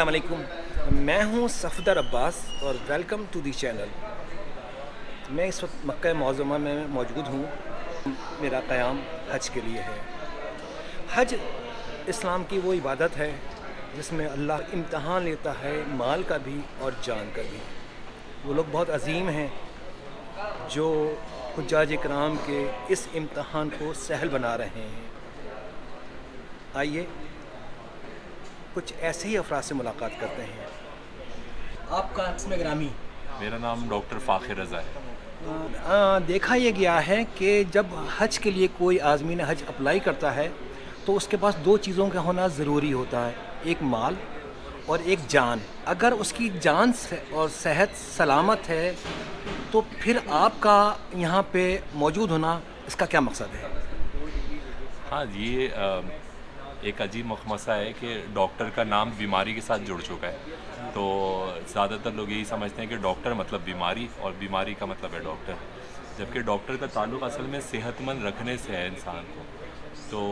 अस्सलाम वालेकुम। मैं हूँ सफदर अब्बास और वेलकम टू दी चैनल। मैं इस वक्त मक्का मुअज़्ज़मा में मौजूद हूँ। मेरा क़याम हज के लिए है। हज इस्लाम की वो इबादत है जिसमें अल्लाह इम्तहान लेता है माल का भी और जान का भी। वो लोग बहुत अजीम हैं जो हुज्जाज इकराम के इस इम्तहान को सहल बना रहे हैं। आइए कुछ ऐसे ही अफराद से मुलाकात करते हैं। आपका इसमें ग्रामी मेरा नाम डॉक्टर फ़ाखिर रज़ा है। देखा यह गया है कि जब हज के लिए कोई आज़मीन हज अप्लाई करता है तो उसके पास दो चीज़ों का होना ज़रूरी होता है, एक माल और एक जान। अगर उसकी जान और सेहत सलामत है तो फिर आपका यहाँ पे मौजूद होना इसका क्या मकसद है? हाँ, ये एक अजीब मखमसा है कि डॉक्टर का नाम बीमारी के साथ जुड़ चुका है। तो ज़्यादातर लोग यही समझते हैं कि डॉक्टर मतलब बीमारी और बीमारी का मतलब है डॉक्टर, जबकि डॉक्टर का ताल्लुक़ असल में सेहतमंद रखने से है इंसान को। तो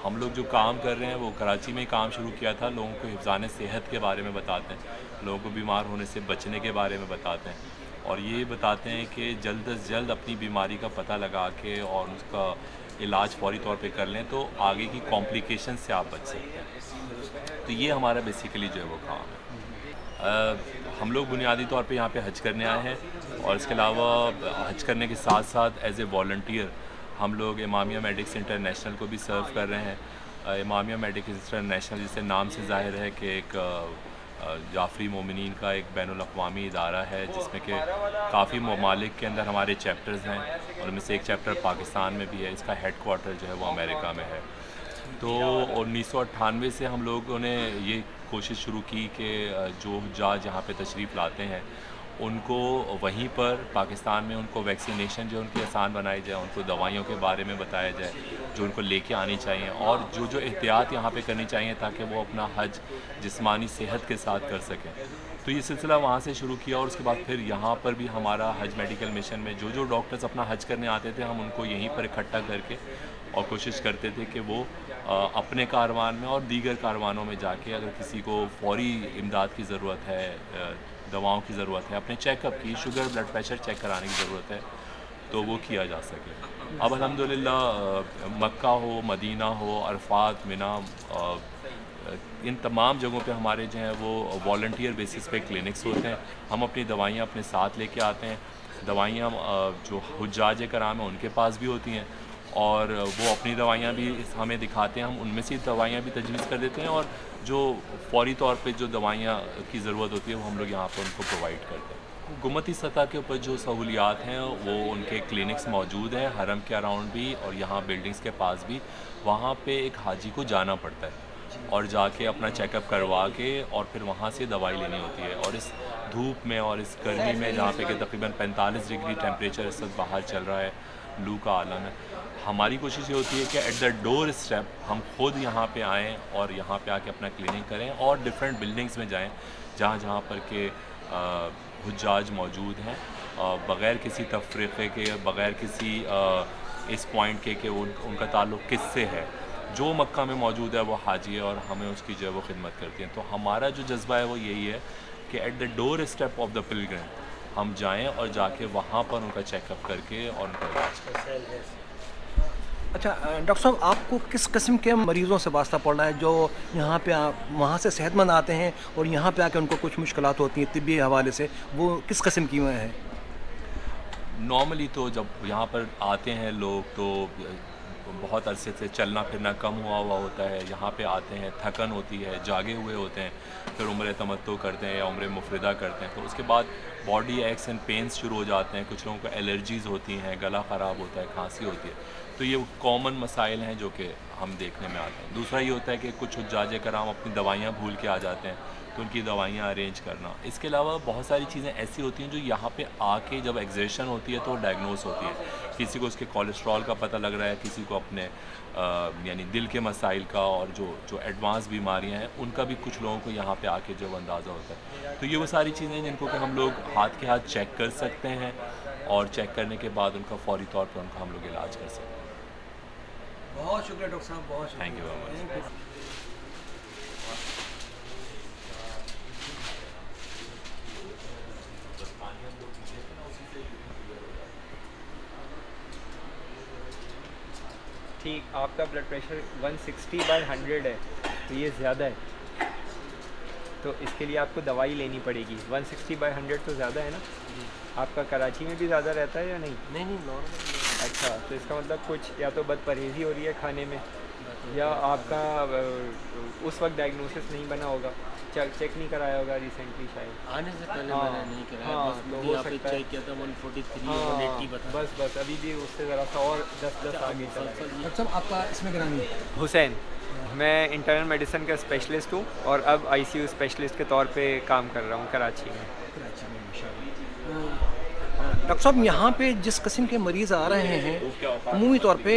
हम लोग जो काम कर रहे हैं वो कराची में काम शुरू किया था, लोगों को हिफ़्ज़ान सेहत के बारे में बताते हैं, लोगों को बीमार होने से बचने के बारे में बताते हैं और ये बताते हैं कि जल्द से जल्द अपनी बीमारी का पता लगा के और उसका इलाज फ़ौरी तौर पे कर लें तो आगे की कॉम्प्लिकेशन से आप बच सकते हैं। तो ये हमारा बेसिकली जो है वो काम है। हम लोग बुनियादी तौर पे यहाँ पे हज करने आए हैं और इसके अलावा हज करने के साथ साथ एज़ ए वॉलंटियर हम लोग इमामिया मेडिक्स इंटरनेशनल को भी सर्व कर रहे हैं। इमामिया मेडिक्स इंटरनेशनल जिससे नाम से ज़ाहिर है कि एक जाफरी मोमिनीन का एक बैनुल-अक़वामी इदारा है जिसमें कि काफ़ी ममालिक के अंदर हमारे चैप्टर्स हैं और उनमें से एक चैप्टर पाकिस्तान में भी है। इसका हेड क्वार्टर जो है वो अमेरिका में है। तो 1998 से हम लोगों ने ये कोशिश शुरू की कि जो हुज्जाज यहाँ पे तशरीफ़ लाते हैं उनको वहीं पर पाकिस्तान में उनको वैक्सीनेशन जो उनकी आसान बनाई जाए, उनको दवाइयों के बारे में बताया जाए जो उनको लेके आनी चाहिए और जो एहतियात यहाँ पे करनी चाहिए ताकि वो अपना हज जिस्मानी सेहत के साथ कर सकें। तो ये सिलसिला वहाँ से शुरू किया और उसके बाद फिर यहाँ पर भी हमारा हज मेडिकल मिशन में जो डॉक्टर्स अपना हज करने आते थे हम उनको यहीं पर इकट्ठा करके और कोशिश करते थे कि वो अपने कारवान में और दीगर कारवानों में जाके अगर किसी को फ़ौरी इमदाद की ज़रूरत है, दवाओं की ज़रूरत है, अपने चेकअप की शुगर ब्लड प्रेशर चेक कराने की ज़रूरत है तो वो किया जा सके। अब अल्हम्दुलिल्लाह मक्का हो, मदीना हो, अरफात, मिना, इन तमाम जगहों पे हमारे जो हैं वो वॉलंटियर बेसिस पे क्लिनिक्स होते हैं। हम अपनी दवाइयाँ अपने साथ लेके आते हैं। दवाइयाँ जो हुज्जाज कराम हैं उनके पास भी होती हैं और वो अपनी दवाइयाँ भी हमें दिखाते हैं, हम उनमें से दवाइयाँ भी तजवीज़ कर देते हैं और जो फ़ौरी तौर पे जो दवाइयाँ की ज़रूरत होती है वो हम लोग यहाँ पर उनको प्रोवाइड करते हैं। हुकूमती सतह के ऊपर जो सहूलियात हैं वो उनके क्लिनिक्स मौजूद हैं हरम के अराउंड भी और यहाँ बिल्डिंग्स के पास भी। वहाँ पे एक हाजी को जाना पड़ता है और जाके अपना चेकअप करवा के और फिर वहाँ से दवाई लेनी होती है और इस धूप में और इस गर्मी में जहाँ पे कि तकरीबन 45 डिग्री टेम्परेचर इस वक्त बाहर चल रहा है, लू का आलम है, हमारी कोशिश ये होती है कि एट द डोर स्टेप हम खुद यहाँ पे आएँ और यहाँ पे आके अपना क्लिनिक करें और डिफरेंट बिल्डिंग्स में जाएँ जहाँ पर के हुज्जाज मौजूद हैं बग़ैर किसी तफरीक़े के, बग़ैर किसी इस पॉइंट के उनका ताल्लुक़ किससे है। जो मक्का में मौजूद है वो हाजी है और हमें उसकी जो है वो खिदमत करती हैं। तो हमारा जो जज्बा है वो यही है कि at the door step of the Pilgrim हम जाएं और जाके वहाँ पर उनका चेकअप करके और उनका इलाज करें। अच्छा डॉक्टर साहब, आपको किस किस्म के मरीज़ों से वास्ता पड़ रहा है जो यहाँ पे वहाँ से सेहतमंद आते हैं और यहाँ पे आके उनको कुछ मुश्किलात होती हैं तिब्बी हवाले से, वो किस किस्म की है? नॉर्मली तो जब यहाँ पर आते हैं लोग तो बहुत अरसे से चलना फिरना कम हुआ होता है, यहाँ पे आते हैं, थकन होती है, जागे हुए होते हैं, फिर उम्र तमत्तो करते हैं या उम्र मुफरिदा करते हैं तो उसके बाद बॉडी एक्स एंड पेन्स शुरू हो जाते हैं, कुछ लोगों को एलर्जीज़ होती हैं, गला ख़राब होता है, खांसी होती है। तो ये कॉमन मसाइल हैं जो कि हम देखने में आते हैं। दूसरा ये होता है कि कुछ हुज्जाज कराम अपनी दवाइयाँ भूल के आ जाते हैं तो उनकी दवाइयाँ अरेंज करना। इसके अलावा बहुत सारी चीज़ें ऐसी होती हैं जो यहाँ पे आके जब एग्जेशन होती है तो डायग्नोस होती है। किसी को उसके कोलेस्ट्रॉल का पता लग रहा है, किसी को अपने यानी दिल के मसाइल का और जो एडवांस बीमारियाँ हैं उनका भी कुछ लोगों को यहाँ पे आके जो अंदाज़ा होता है। तो ये वो सारी चीज़ें जिनको कि हम लोग हाथ के हाथ चेक कर सकते हैं और चेक करने के बाद उनका फ़ौरी तौर पर उनका हम लोग इलाज कर सकते हैं। बहुत शुक्रिया डॉक्टर साहब, बहुत शुक्रिया। Thank you very much. Karachi आपका ब्लड प्रेशर 160/100 है, तो ये ज़्यादा है, तो इसके लिए आपको दवाई लेनी पड़ेगी। 160/100 तो ज़्यादा है ना? आपका कराची में भी ज़्यादा रहता है या नहीं? नहीं नॉर्मल। अच्छा, तो इसका मतलब कुछ या तो बदपरहेज़ी हो रही है खाने में, या आपका उस वक्त डायग्नोसिस नहीं बना होगा, चेक नहीं कराया होगा रिसेंटली शायद। आने से पहले हाँ, मैंने नहीं कराया, हाँ, बस तो अभी हो यहाँ पे सकता है। चेक किया था 143 हाँ, 180 बता। बस अभी भी उससे ज़रा सा और 10 आगे चला गया। मुसलसल डॉक्टर साहब आपका इसमें गिरानी हुसैन, मैं इंटरनल मेडिसिन का स्पेशलिस्ट हूँ और अब आईसीयू स्पेशलिस्ट के तौर पे काम कर रहा हूँ कराची में। कराची में माशाल्लाह। डॉक्टर साहब यहाँ पे जिस किस्म के मरीज़ आ रहे हैं अमूमी तौर पे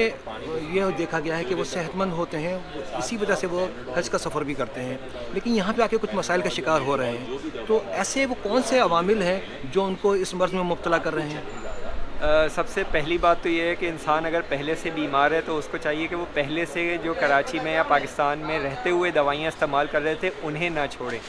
ये देखा गया है कि वो सेहतमंद होते हैं, इसी वजह से वो हज का सफ़र भी करते हैं, लेकिन यहाँ पे आके कुछ मसाइल का शिकार हो रहे हैं, तो ऐसे वो कौन से अवामिल हैं जो उनको इस मर्ज़ में मुब्तला कर रहे हैं? सबसे पहली बात तो ये है कि इंसान अगर पहले से बीमार है तो उसको चाहिए कि वो पहले से जो कराची में या पाकिस्तान में रहते हुए दवाइयाँ इस्तेमाल कर रहे थे उन्हें ना छोड़ें।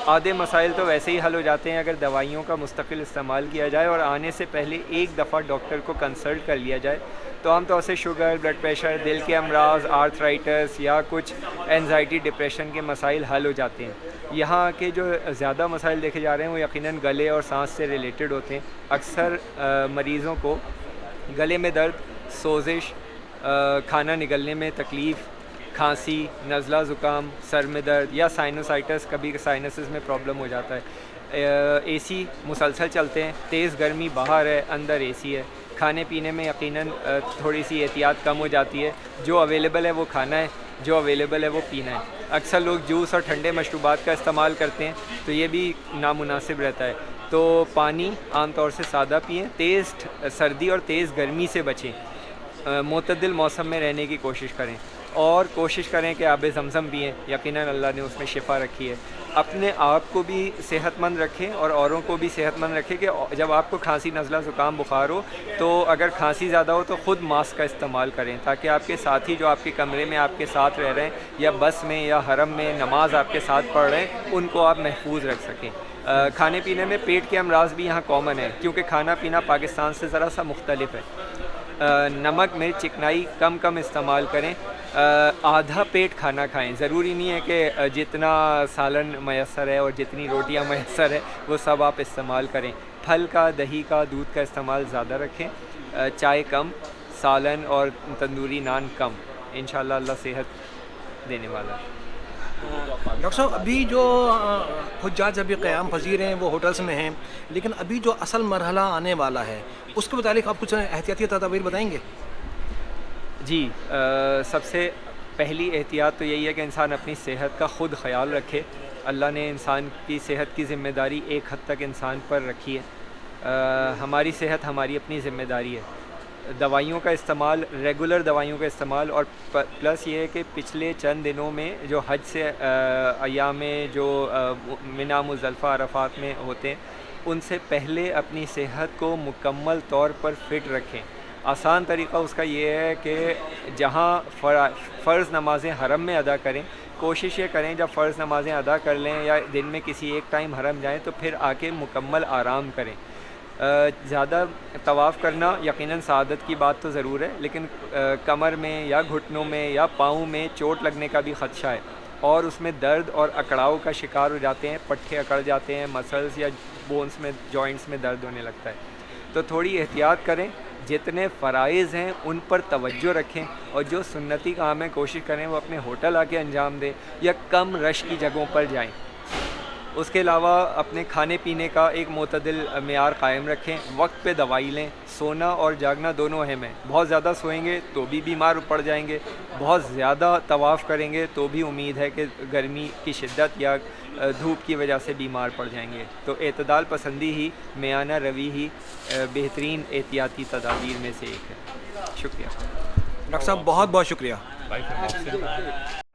आधे मसाइल तो वैसे ही हल हो जाते हैं अगर दवाइयों का मुस्तकिल इस्तेमाल किया जाए और आने से पहले एक दफ़ा डॉक्टर को कंसल्ट कर लिया जाए। तो आमतौर से शुगर, ब्लड प्रेशर, दिल के अमराज, आर्थराइटिस या कुछ एंजाइटी, डिप्रेशन के मसाइल हल हो जाते हैं। यहाँ के जो ज़्यादा मसाइल देखे जा रहे हैं वो यकीनन गले और सांस से रिलेटेड होते हैं। अक्सर मरीज़ों को गले में दर्द, सोजिश, खाना निगलने में तकलीफ़, खांसी, नज़ला ज़ुकाम, सर में दर्द या साइनोसाइटिस, कभी साइनसिस में प्रॉब्लम हो जाता है। एसी मुसलसल चलते हैं, तेज़ गर्मी बाहर है, अंदर एसी है। खाने पीने में यकीनन थोड़ी सी एहतियात कम हो जाती है, जो अवेलेबल है वो खाना है, जो अवेलेबल है वो पीना है। अक्सर लोग जूस और ठंडे मशरूबात का इस्तेमाल करते हैं तो ये भी नामुनासिब रहता है। तो पानी आम तौर से सादा पिएँ, तेज़ सर्दी और तेज़ गर्मी से बचें, मुतदिल मौसम में रहने की कोशिश करें और कोशिश करें कि आब ज़मज़म पिएँ, यकीनन अल्लाह ने उसमें शिफा रखी है। अपने आप को भी सेहतमंद रखें और औरों को भी सेहतमंद रखें कि जब आपको खांसी, नज़ला, ज़ुकाम, बुखार हो तो अगर खांसी ज़्यादा हो तो ख़ुद मास्क का इस्तेमाल करें ताकि आपके साथी जो आपके कमरे में आपके साथ रह रहे हैं या बस में या हरम में नमाज आपके साथ पढ़ रहे हैं उनको आप महफूज रख सकें। खाने पीने में पेट के अमराज भी यहाँ कॉमन है क्योंकि खाना पीना पाकिस्तान से ज़रा सा मुख्तलिफ है। नमक, मिर्च, चिकनाई कम इस्तेमाल करें। आधा पेट खाना खाएं, ज़रूरी नहीं है कि जितना सालन मैसर है और जितनी रोटियां मैसर है वो सब आप इस्तेमाल करें। फल का, दही का, दूध का इस्तेमाल ज़्यादा रखें, चाय कम, सालन और तंदूरी नान कम। इंशाअल्लाह अल्लाह सेहत देने वाला है। डॉक्टर साहब अभी जो हुज्जाज अभी क़याम पज़ीर हैं वो होटल्स में हैं, लेकिन अभी जो असल मरहला आने वाला है उसके मुतालिक आप कुछ एहतियाती तदाबीर बताएंगे? जी, सबसे पहली एहतियात तो यही है कि इंसान अपनी सेहत का ख़ुद ख़याल रखे। अल्लाह ने इंसान की सेहत की ज़िम्मेदारी एक हद तक इंसान पर रखी है। हमारी सेहत हमारी अपनी ज़िम्मेदारी है। दवाइयों का इस्तेमाल, रेगुलर दवाइयों का इस्तेमाल और प्लस ये है कि पिछले चंद दिनों में जो हज से अय्याम में जो मिना, मुज़दलिफ़ा, अरफ़ात में होते हैं उनसे पहले अपनी सेहत को मुकम्मल तौर पर फ़िट रखें। आसान तरीक़ा उसका ये है कि जहाँ फ़र्ज़ नमाज़ें हरम में अदा करें, कोशिश ये करें जब फ़र्ज़ नमाज़ें अदा कर लें या दिन में किसी एक टाइम हरम जाएं तो फिर आके मुकम्मल आराम करें। ज़्यादा तवाफ़ करना यकीनन सआदत की बात तो ज़रूर है, लेकिन कमर में या घुटनों में या पाँव में चोट लगने का भी ख़दशा है और उसमें दर्द और अकड़ाव का शिकार हो जाते हैं, पट्टे अकड़ जाते हैं, मसल्स या बोन्स में, जॉइंट्स में दर्द होने लगता है। तो थोड़ी एहतियात करें, जितने फ़राइज़ हैं उन पर तवज्जो रखें और जो सुन्नती काम है कोशिश करें वो अपने होटल आके अंजाम दें या कम रश की जगहों पर जाएं। उसके अलावा अपने खाने पीने का एक मोतदिल मेयार कायम रखें, वक्त पे दवाई लें। सोना और जागना दोनों अहम है। बहुत ज़्यादा सोएंगे तो भी बीमार पड़ जाएंगे, बहुत ज़्यादा तवाफ़ करेंगे तो भी उम्मीद है कि गर्मी की शिद्दत या धूप की वजह से बीमार पड़ जाएंगे। तो एतदाल पसंदी ही, मियाना रवी ही बेहतरीन एहतियाती तदाबीर में से एक है। शुक्रिया डॉक्टर साहब, बहुत बहुत शुक्रिया। Bye for now.